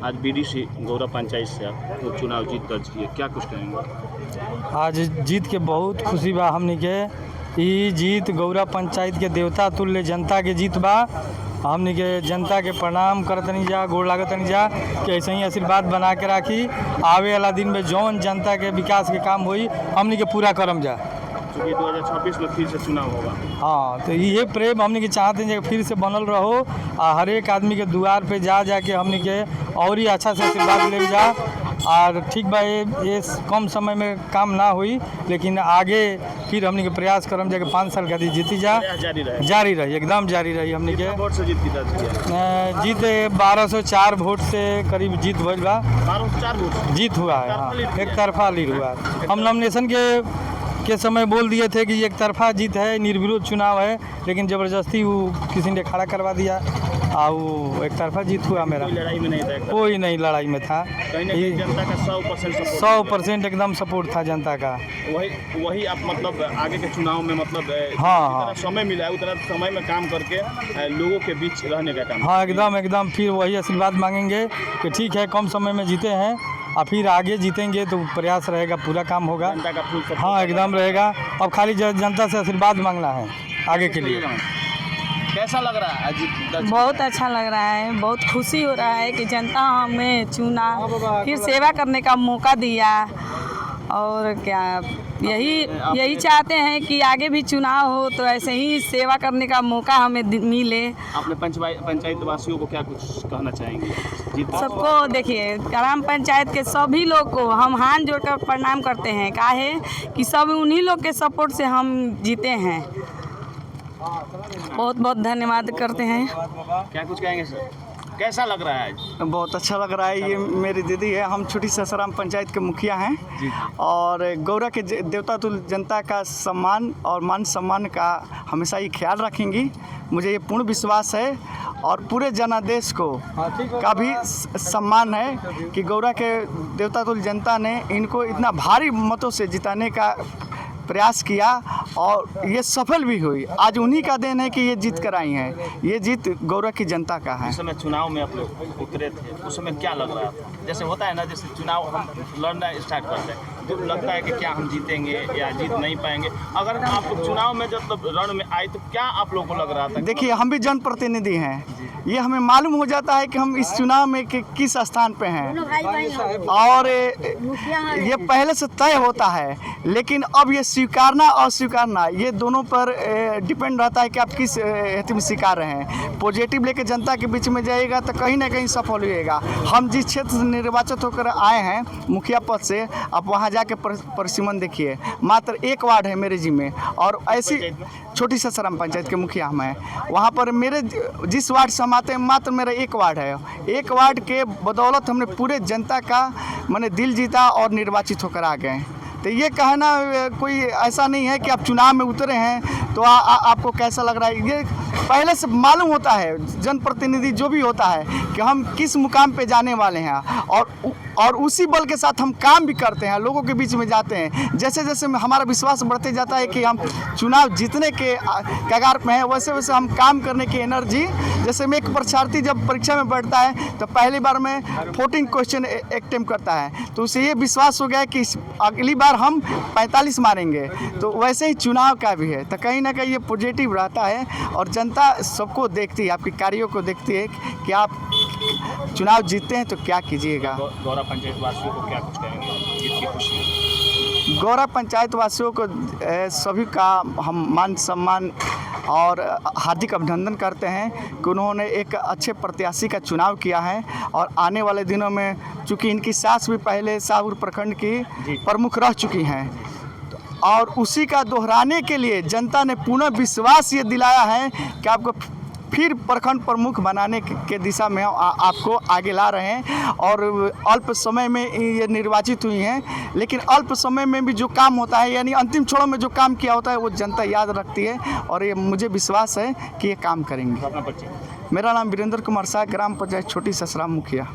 आज बीडीसी गौरा पंचायत से आप चुनाव जीत दर्ज किए, क्या कुछ कहेंगे? आज जीत के बहुत खुशी बा हमनी के। ई जीत गौरा पंचायत के देवता तुल्य जनता के जीत बा। हमनी के जनता के प्रणाम करतनी जा, गोड़ लागतनी जा कि ऐसे ही आशीर्वाद बना के राखी। आवे वाला दिन में जौन जनता के विकास के काम होई हमनी के पूरा करम जा। चूँकि 2026 में फिर से चुनाव होगा। हाँ, तो ये प्रेम हमनी के चाहते हैं कि फिर से बनल रहो और हर एक आदमी के द्वार पे जा के हमनी के और ही अच्छा से आशीर्वाद ले जा। और ठीक बा, ये कम समय में काम ना हुई, लेकिन आगे फिर हमनी के प्रयास करम जाके 5 साल खातिर जीती जा। जारी रही, एकदम जारी रही। हमनी के वोट से जीत जीत 1204 वोट से करीब जीत भइल बा। 1204 वोट जीत हुआ है। हाँ, एक तरफा लीड हुआ। हम नॉमिनेशन के समय बोल दिए थे कि एक तरफा जीत है, निर्विरोध चुनाव है, लेकिन ज़बरदस्ती वो किसी ने खड़ा करवा दिया और वो एक तरफा जीत हुआ मेरा। कोई लड़ाई में नहीं था? कोई नहीं लड़ाई में था। कहीं जनता का 100% एकदम सपोर्ट था जनता का। वही आप मतलब आगे के चुनाव में मतलब हाँ समय मिला है उतना समय में काम करके लोगों के बीच रहने का काम। हाँ, एकदम फिर वही आशीर्वाद मांगेंगे कि ठीक है, कम समय में जीते हैं और फिर आगे जीतेंगे तो प्रयास रहेगा, पूरा काम होगा। जनता का फुल सपोर्ट। हाँ, एकदम रहेगा। अब खाली जनता से आशीर्वाद मांगना है आगे के लिए। कैसा लग रहा है? बहुत अच्छा लग रहा है, बहुत खुशी हो रहा है कि जनता हमें चुना, फिर सेवा करने का मौका दिया। और क्या यही चाहते हैं कि आगे भी चुनाव हो तो ऐसे ही सेवा करने का मौका हमें मिले। अपने पंचायत वासियों को क्या कुछ कहना चाहेंगे? सबको देखिए, ग्राम पंचायत के सभी लोग को हम हाथ जोड़कर प्रणाम करते हैं। काहे कि सब उन्हीं लोग के सपोर्ट से हम जीते हैं। बहुत बहुत धन्यवाद करते हैं। क्या कुछ कहेंगे सर? कैसा लग रहा है? बहुत अच्छा लग रहा है। ये मेरी दीदी है, हम छोटी ससराम पंचायत के मुखिया हैं और गौरा के देवता तुल्य जनता का सम्मान और मान सम्मान का हमेशा ही ख्याल रखेंगी। मुझे ये पूर्ण विश्वास है और पूरे जनादेश को का भी सम्मान है कि गौरा के देवता तुल्य जनता ने इनको इतना भारी मतों से जिताने का प्रयास किया और ये सफल भी हुई। आज उन्हीं का देन है कि ये जीत कर आई हैं। ये जीत गौरा की जनता का है। उस समय चुनाव में आप लोग उतरे थे, उस समय क्या लग रहा था? जैसे होता है ना, जैसे चुनाव हम लड़ना स्टार्ट करते हैं तो लगता है कि क्या हम जीतेंगे या जीत नहीं पाएंगे। अगर आप चुनाव में जब रण में आए तो क्या आप लोगों को लग रहा था? देखिए, हम भी जनप्रतिनिधि हैं, ये हमें मालूम हो जाता है कि हम इस चुनाव में किस स्थान पे हैं और ये पहले से तय होता है। लेकिन अब ये स्वीकारना और स्वीकारना ये दोनों पर डिपेंड रहता है कि आप किस हेतु में स्वीकार रहे हैं। पॉजिटिव लेके जनता के बीच में जाएगा तो कहीं ना कहीं सफल होइएगा। हम जिस क्षेत्र से निर्वाचित होकर आए हैं मुखिया पद से, आप वहाँ जाके परिसीमन देखिए, मात्र 1 वार्ड है मेरे जी में। और ऐसी छोटी ससराम पंचायत के मुखिया हम हैं, वहाँ पर मेरे जिस वार्ड से हम आते हैं मात्र मेरा 1 वार्ड है। 1 वार्ड के बदौलत हमने पूरे जनता का मैंने दिल जीता और निर्वाचित होकर आ गए। तो ये कहना कोई ऐसा नहीं है कि आप चुनाव में उतरे हैं तो आपको कैसा लग रहा है। ये पहले से मालूम होता है, जनप्रतिनिधि जो भी होता है, कि हम किस मुकाम पे जाने वाले हैं और उसी बल के साथ हम काम भी करते हैं, लोगों के बीच में जाते हैं। जैसे जैसे हमारा विश्वास बढ़ते जाता है कि हम चुनाव जीतने के कगार पे हैं, वैसे वैसे हम काम करने की एनर्जी। जैसे में एक परीक्षार्थी जब परीक्षा में बैठता है तो पहली बार में 14 क्वेश्चन अटेम्प्ट करता है तो उसे ये विश्वास हो गया कि अगली बार हम 45 मारेंगे। तो वैसे ही चुनाव का भी है, तो कहीं ना कहीं ये पॉजिटिव रहता है और जनता सबको देखती है, आपके कार्यों को देखती है कि आप चुनाव जीतते हैं तो क्या कीजिएगा। गौरा पंचायत वासियों को क्या कुछ कहेंगे जीत की खुशी? गौरा पंचायत वासियों को सभी का हम मान सम्मान और हार्दिक अभिनंदन करते हैं कि उन्होंने एक अच्छे प्रत्याशी का चुनाव किया है। और आने वाले दिनों में चूँकि इनकी सास भी पहले साहूर प्रखंड की प्रमुख रह चुकी हैं और उसी का दोहराने के लिए जनता ने पुनः विश्वास ये दिलाया है कि आपको फिर प्रखंड प्रमुख बनाने के दिशा में आपको आगे ला रहे हैं। और अल्प समय में ये निर्वाचित हुई हैं, लेकिन अल्प समय में भी जो काम होता है, यानी अंतिम क्षणों में जो काम किया होता है, वो जनता याद रखती है और ये मुझे विश्वास है कि ये काम करेंगे। अपना परिचय? मेरा नाम वीरेंद्र कुमार शाह, ग्राम पंचायत छोटी ससराम मुखिया।